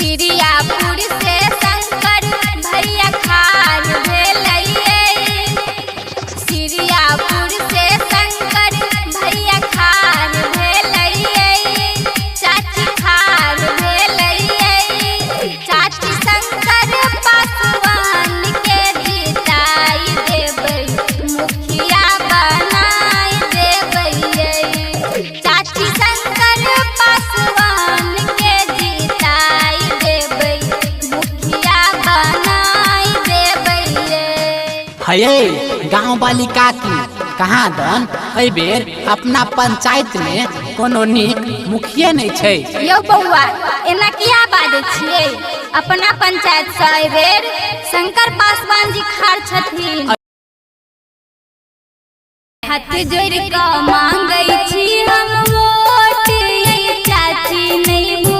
सिरियापुर से शंकर भैया खार भेलैये। सिरियापुर से शंकर भैया खार भेलैये। चाची खार भेलैये। चाची शंकर पासवान के जिताई देबै, मुखिया बनाई देबै। चाची शंकर पासवान के जिताई देबै, मुखिया बनाई देबै। हे गाँव वाली काकी कहाँ दन एहि बेर अपना पंचायत में कोनो नीक मुखिया नहीं छै। यौ बौआ एना किया बाजै छियै? अपना पंचायत से एहि बेर शंकर पासवान जी खाड़ छथिन। हाथ जोड़ के मांगै छी हम वोट, ये चाची नहीं